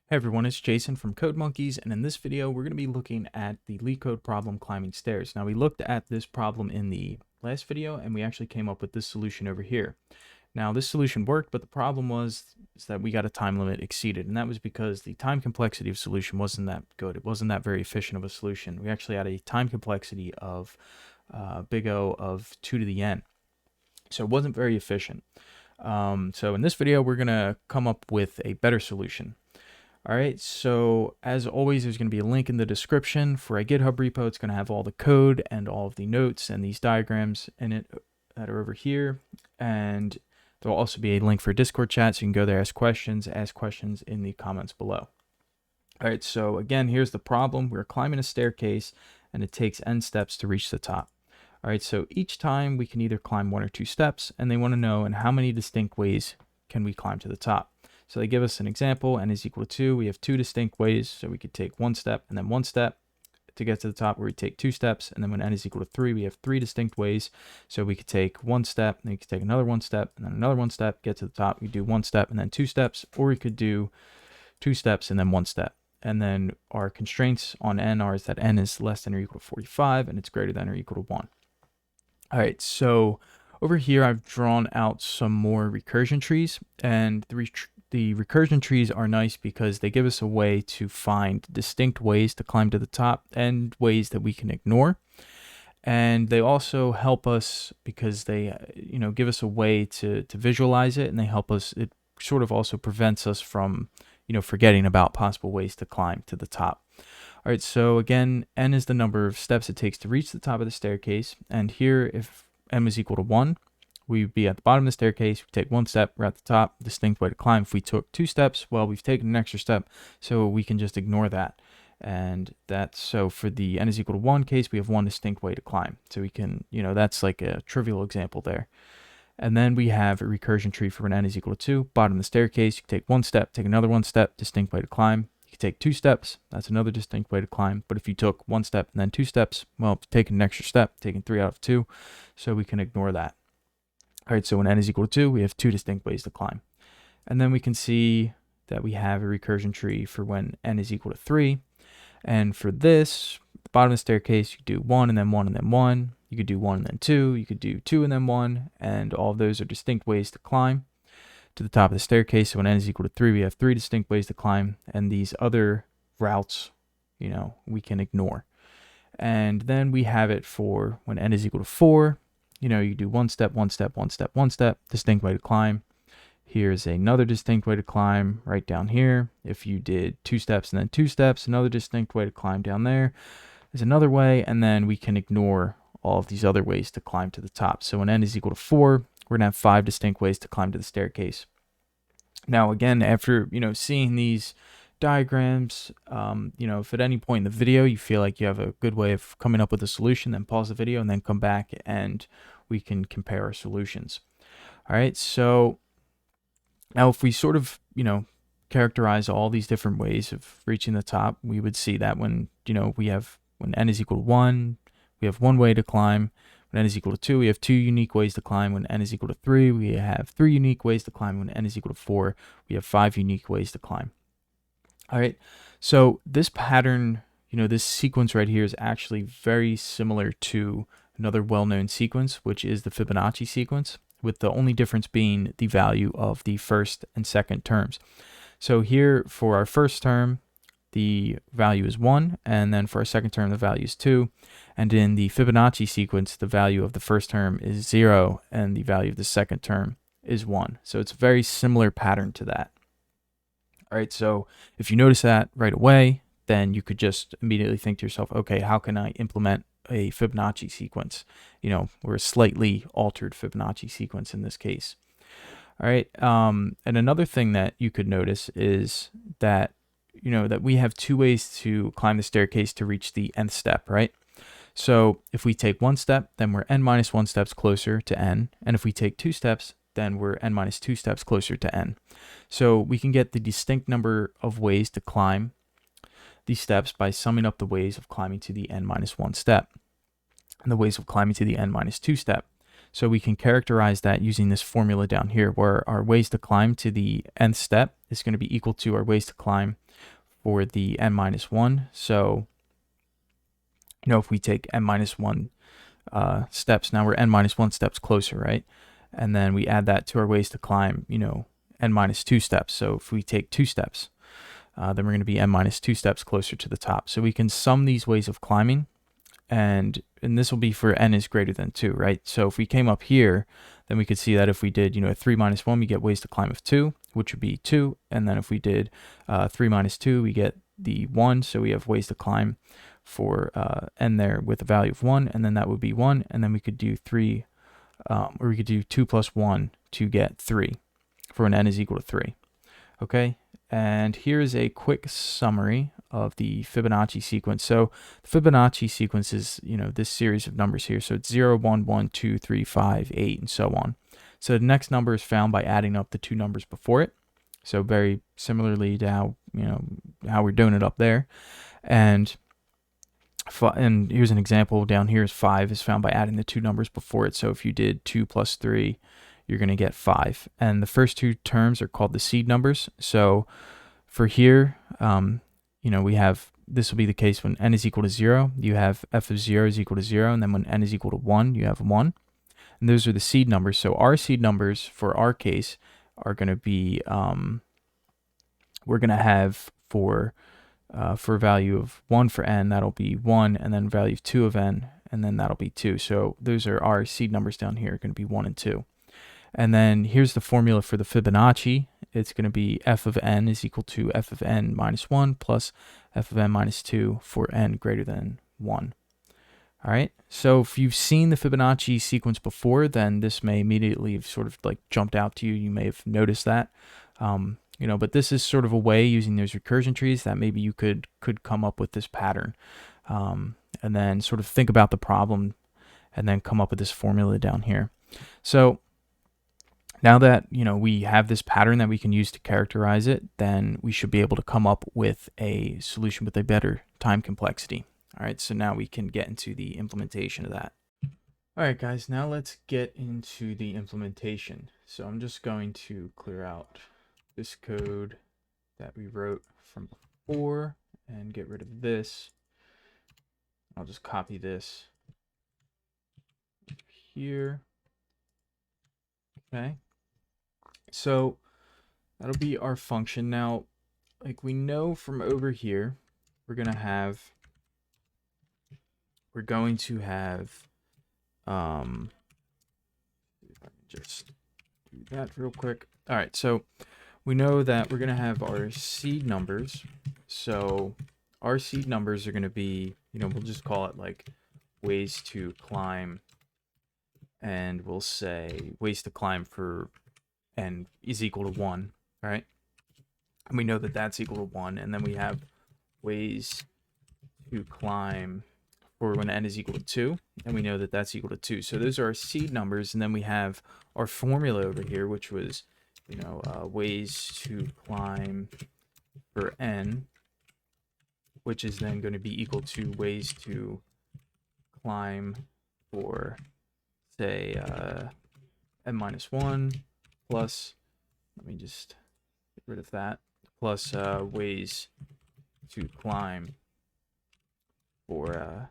Hey everyone, it's Jason from Code Monkeys, and in this video we're going to be looking at the LeetCode problem climbing stairs. Now we looked at this problem in the last video and we actually came up with this solution over here. Now this solution worked, but the problem is that we got a time limit exceeded, and that was because the time complexity of solution wasn't that good. It wasn't that very efficient of a solution. We actually had a time complexity of big O of 2 to the n, so it wasn't very efficient. So in this video we're going to come up with a better solution. All right, so as always, there's going to be a link in the description for a GitHub repo. It's going to have all the code and all of the notes and these diagrams in it that are over here. And there will also be a link for a Discord chat, so you can go there, ask questions in the comments below. All right, so again, here's the problem. We're climbing a staircase, and it takes n steps to reach the top. All right, so each time we can either climb 1 or 2 steps, and they want to know in how many distinct ways can we climb to the top. So they give us an example, n is equal to 2. We have 2 distinct ways, so we could take 1 step and then 1 step to get to the top, where we take 2 steps, and then when n is equal to 3, we have 3 distinct ways, so we could take 1 step, and then we could take another 1 step, and then another 1 step, get to the top. We do 1 step and then 2 steps, or we could do 2 steps and then 1 step. And then our constraints on n are that n is less than or equal to 45, and it's greater than or equal to 1. All right, so over here I've drawn out some more recursion trees, and the recursion trees are nice because they give us a way to find distinct ways to climb to the top and ways that we can ignore. And they also help us because they, give us a way to visualize it, and they help us. It sort of also prevents us from, forgetting about possible ways to climb to the top. All right, so again, n is the number of steps it takes to reach the top of the staircase. And here, if m is equal to 1, we'd be at the bottom of the staircase. We take 1 step, we're at the top, distinct way to climb. If we took 2 steps, well, we've taken an extra step, so we can just ignore that. And that's, so for the n is equal to 1 case, we have 1 distinct way to climb. So we can, that's like a trivial example there. And then we have a recursion tree for when n is equal to 2. Bottom of the staircase, you take 1 step, take another 1 step, distinct way to climb. You take 2 steps, that's another distinct way to climb. But if you took 1 step and then 2 steps, well, taking an extra step, taking 3 out of 2, so we can ignore that. All right, so when n is equal to 2, we have 2 distinct ways to climb. And then we can see that we have a recursion tree for when n is equal to 3. And for this, the bottom of the staircase, you could do 1 and then 1 and then 1. You could do 1 and then 2. You could do 2 and then 1. And all of those are distinct ways to climb to the top of the staircase. So when n is equal to 3, we have 3 distinct ways to climb. And these other routes, we can ignore. And then we have it for when n is equal to 4. You do 1 step, 1 step, 1 step, 1 step, distinct way to climb. Here's another distinct way to climb right down here. If you did 2 steps and then 2 steps, another distinct way to climb down there. There's another way, and then we can ignore all of these other ways to climb to the top. So when n is equal to 4, we're gonna have 5 distinct ways to climb to the staircase. Now again, after seeing these diagrams, if at any point in the video you feel like you have a good way of coming up with a solution, then pause the video and then come back and we can compare our solutions. All right, so now if we sort of, characterize all these different ways of reaching the top, we would see that when n is equal to 1, we have 1 way to climb. When n is equal to 2, we have 2 unique ways to climb. When n is equal to 3, we have 3 unique ways to climb. When n is equal to 4, we have 5 unique ways to climb. All right, so this pattern, this sequence right here is actually very similar to another well-known sequence, which is the Fibonacci sequence, with the only difference being the value of the first and second terms. So here for our first term, the value is 1, and then for our second term, the value is 2. And in the Fibonacci sequence, the value of the first term is 0, and the value of the second term is 1. So it's a very similar pattern to that. All right, so if you notice that right away, then you could just immediately think to yourself, okay, how can I implement a Fibonacci sequence, or a slightly altered Fibonacci sequence in this case? All right, and another thing that you could notice is that, that we have 2 ways to climb the staircase to reach the nth step, right? So if we take 1 step, then we're n minus 1 steps closer to n, and if we take 2 steps, then we're n minus 2 steps closer to n. So we can get the distinct number of ways to climb these steps by summing up the ways of climbing to the n minus 1 step and the ways of climbing to the n minus 2 step. So we can characterize that using this formula down here, where our ways to climb to the nth step is going to be equal to our ways to climb for the n minus 1. So, if we take n minus 1 steps, now we're n minus 1 steps closer, right? And then we add that to our ways to climb, n minus 2 steps. So if we take 2 steps, then we're going to be n minus 2 steps closer to the top. So we can sum these ways of climbing, and this will be for n is greater than 2, right? So if we came up here, then we could see that if we did, 3 minus 1, we get ways to climb of 2, which would be 2. And then if we did 3 minus 2, we get the 1. So we have ways to climb for n there with a value of 1, and then that would be 1. And then we could do 3, or we could do 2 plus 1 to get 3 for when n is equal to 3. Okay, and here's a quick summary of the Fibonacci sequence. So the Fibonacci sequence is, this series of numbers here. So it's 0, 1, 1, 2, 3, 5, 8, and so on. So the next number is found by adding up the two numbers before it. So very similarly to how, how we're doing it up there. And here's an example down here is 5 is found by adding the two numbers before it. So if you did 2 plus 3, you're going to get 5. And the first two terms are called the seed numbers. So for here, we have, this will be the case when n is equal to 0, you have f of 0 is equal to 0, and then when n is equal to 1, you have 1. And those are the seed numbers. So our seed numbers for our case are going to be, we're going to have for a value of 1 for n, that'll be 1, and then value of 2 of n, and then that'll be 2. So those are our seed numbers down here, going to be 1 and 2. And then here's the formula for the Fibonacci. It's going to be f of n is equal to f of n minus 1 plus f of n minus 2 for n greater than 1. All right, so if you've seen the Fibonacci sequence before, then this may immediately have sort of like jumped out to you. You may have noticed that. But this is sort of a way using those recursion trees that maybe you could come up with this pattern, and then sort of think about the problem and then come up with this formula down here. So now that, we have this pattern that we can use to characterize it, then we should be able to come up with a solution with a better time complexity. All right, so now we can get into the implementation of that. All right, guys, now let's get into the implementation. So I'm just going to clear out this code that we wrote from before and get rid of this. I'll just copy this here. Okay. So that'll be our function. Now, like we know from over here, we're going to have, just do that real quick. All right, so we know that we're going to have our seed numbers. So our seed numbers are going to be, we'll just call it like ways to climb, and we'll say ways to climb for n is equal to 1, right? And we know that that's equal to 1, and then we have ways to climb for when n is equal to 2, and we know that that's equal to 2. So those are our seed numbers, and then we have our formula over here, which was, ways to climb for n, which is then going to be equal to ways to climb for, say, n minus 1 plus, let me just get rid of that, plus ways to climb for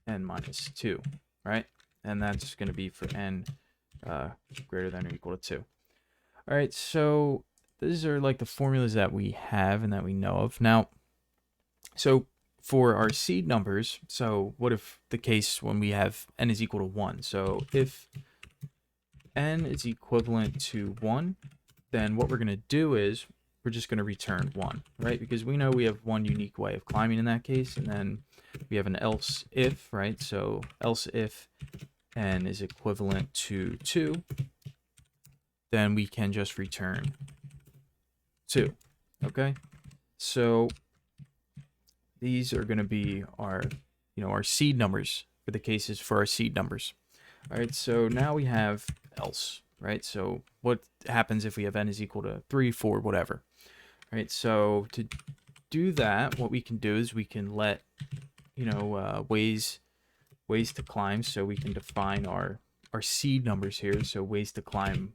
n minus 2, right? And that's going to be for n greater than or equal to 2. All right, so these are like the formulas that we have and that we know of. Now, so for our seed numbers, so what if the case when we have n is equal to 1? So if n is equivalent to 1, then what we're going to do is we're just going to return 1, right? Because we know we have one unique way of climbing in that case, and then we have an else if, right? So else if n is equivalent to 2, then we can just return 2, okay? So these are going to be our, our seed numbers for the cases for our seed numbers. All right, so now we have else, right? So what happens if we have n is equal to 3, 4, whatever? All right, so to do that, what we can do is we can let, ways to climb. So we can define our our seed numbers here. So ways to climb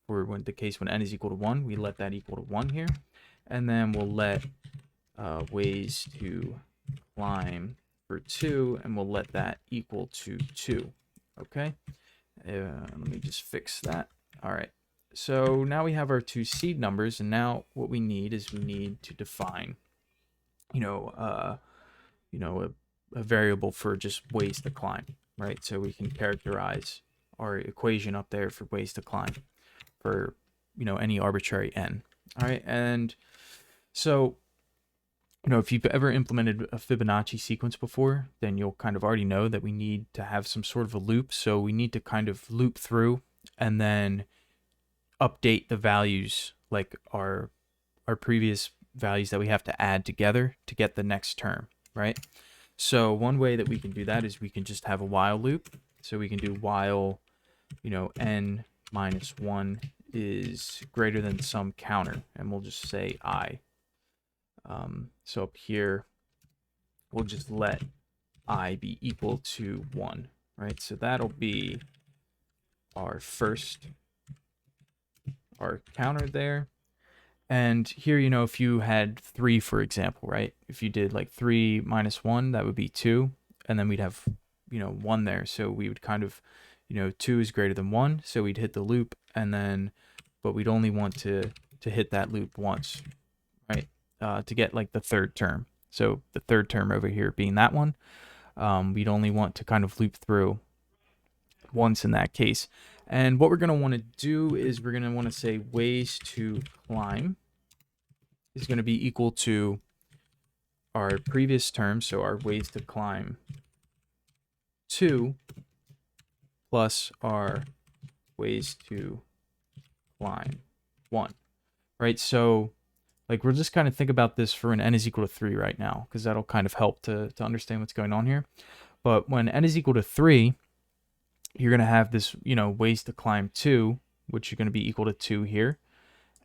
for when the case when n is equal to 1, we let that equal to 1 here. And then we'll let ways to climb for 2, and we'll let that equal to 2. Okay, let me just fix that. All right, so now we have our two seed numbers, and now what we need is we need to define, a variable for just ways to climb, right? So we can characterize our equation up there for ways to climb for, any arbitrary n. All right, and so, if you've ever implemented a Fibonacci sequence before, then you'll kind of already know that we need to have some sort of a loop. So we need to kind of loop through and then update the values, like our previous values that we have to add together to get the next term, right? So one way that we can do that is we can just have a while loop. So we can do while, n minus 1 is greater than some counter, and we'll just say I. So up here, we'll just let I be equal to 1, right? So that'll be our counter there. And here, if you had 3, for example, right? If you did like 3 minus 1, that would be 2. And then we'd have, 1 there. So we would kind of, 2 is greater than 1. So we'd hit the loop, and then, but we'd only want to hit that loop once, right? To get like the third term. So the third term over here being that one, we'd only want to kind of loop through once in that case. And what we're going to want to do is we're going to want to say ways to climb is going to be equal to our previous term, so our ways to climb 2 plus our ways to climb 1, right? So like we're just kind of think about this for when n is equal to 3 right now, because that'll kind of help to understand what's going on here. But when n is equal to 3, you're going to have this, ways to climb 2, which are going to be equal to 2 here.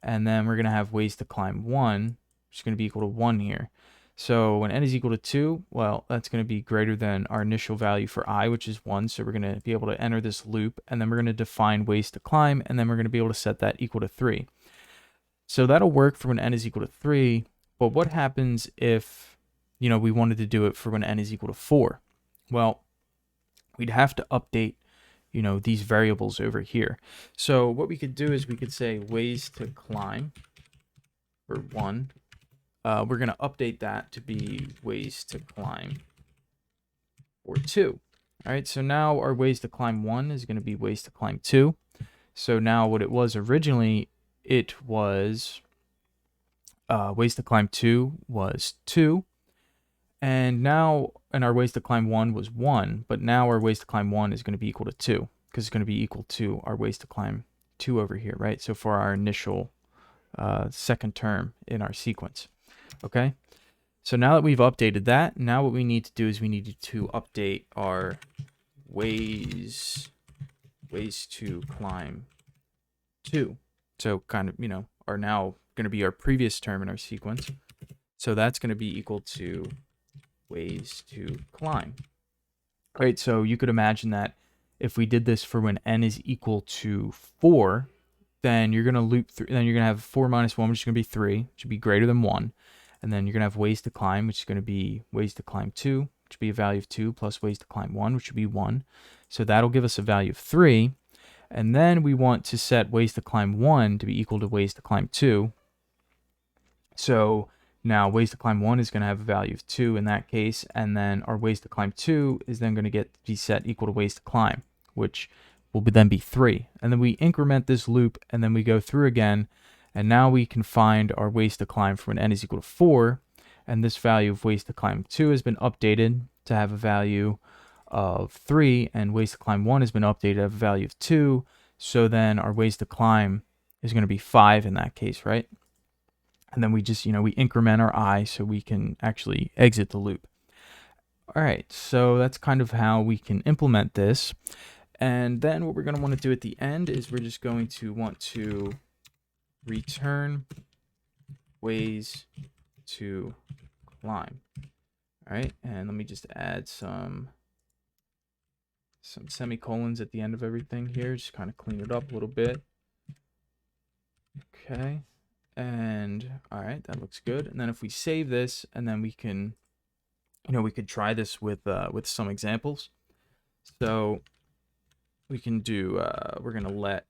And then we're going to have ways to climb 1, which is going to be equal to 1 here. So when n is equal to 2, well, that's going to be greater than our initial value for I, which is 1. So we're going to be able to enter this loop, and then we're going to define ways to climb, and then we're going to be able to set that equal to 3. So that'll work for when n is equal to 3, but what happens if, we wanted to do it for when n is equal to 4? Well, we'd have to update, these variables over here. So what we could do is we could say ways to climb for 1. We're going to update that to be ways to climb for 2. All right, so now our ways to climb 1 is going to be ways to climb 2. So now what it was originally, it was ways to climb 2 was 2. And now, and our ways to climb 1 was 1. But now our ways to climb 1 is going to be equal to 2, because it's going to be equal to our ways to climb 2 over here, right? So for our initial second term in our sequence. Okay, so now that we've updated that, now what we need to do is we need to update our ways to climb 2. So kind of, are now going to be our previous term in our sequence. So that's going to be equal to ways to climb. All right, so you could imagine that if we did this for when n is equal to 4, then you're going to loop through, then you're going to have 4 minus 1, which is going to be 3, which would be greater than 1. And then you're going to have ways to climb, which is going to be ways to climb 2, which would be a value of 2, plus ways to climb 1, which would be 1. So that'll give us a value of 3. And then we want to set ways to climb 1 to be equal to ways to climb 2. So now ways to climb 1 is going to have a value of 2 in that case. And then our ways to climb 2 is then going to be set equal to ways to climb, which will then be 3. And then we increment this loop, and then we go through again. And now we can find our ways to climb for when n is equal to 4. And this value of ways to climb 2 has been updated to have a value of 3. And ways to climb 1 has been updated to have a value of 2. So then our ways to climb is going to be 5 in that case, right? And then we just, we increment our I so we can actually exit the loop. All right, so that's kind of how we can implement this. And then what we're going to want to do at the end is we're just going to want to return ways to climb. All right, and let me just add some some semicolons at the end of everything here. Just kind of clean it up a little bit. Okay. And all right, that looks good. And then if we save this, and then we can, we could try this with some examples. So we can do, we're going to let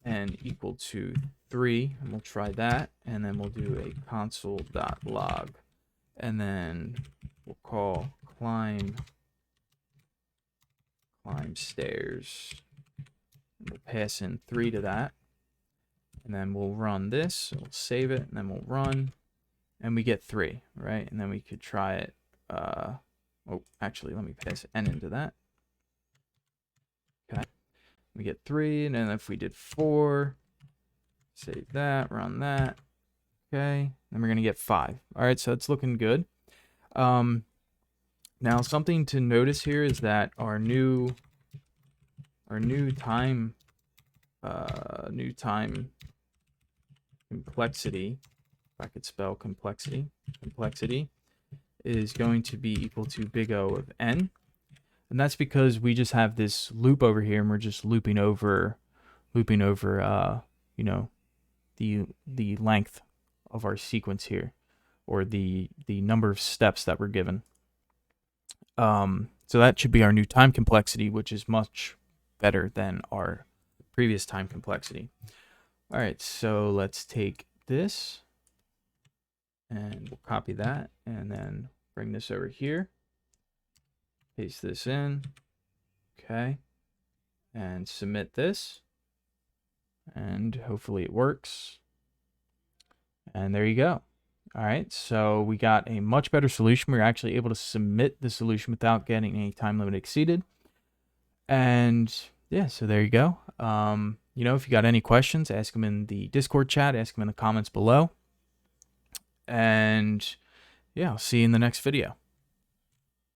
n equal to 3, and we'll try that. And then we'll do a console.log, and then we'll call climb stairs. And we'll pass in 3 to that. And then we'll run this, we'll save it, and then we'll run, and we get 3, right? And then we could try it. Oh, actually, let me pass n into that. Okay, we get 3, and then if we did 4, save that, run that. Okay, then we're gonna get 5. All right, so it's looking good. Now something to notice here is that our new time complexity, if I could spell complexity, is going to be equal to big O of n. And that's because we just have this loop over here, and we're just looping over the length of our sequence here, or the number of steps that we're given. So that should be our new time complexity, which is much better than our previous time complexity. All right, so let's take this and we'll copy that, and then bring this over here, paste this in, okay, and submit this, and hopefully it works. And there you go. All right, so we got a much better solution. We were actually able to submit the solution without getting any time limit exceeded. And yeah, so there you go. If you got any questions, ask them in the Discord chat, ask them in the comments below. And yeah, I'll see you in the next video.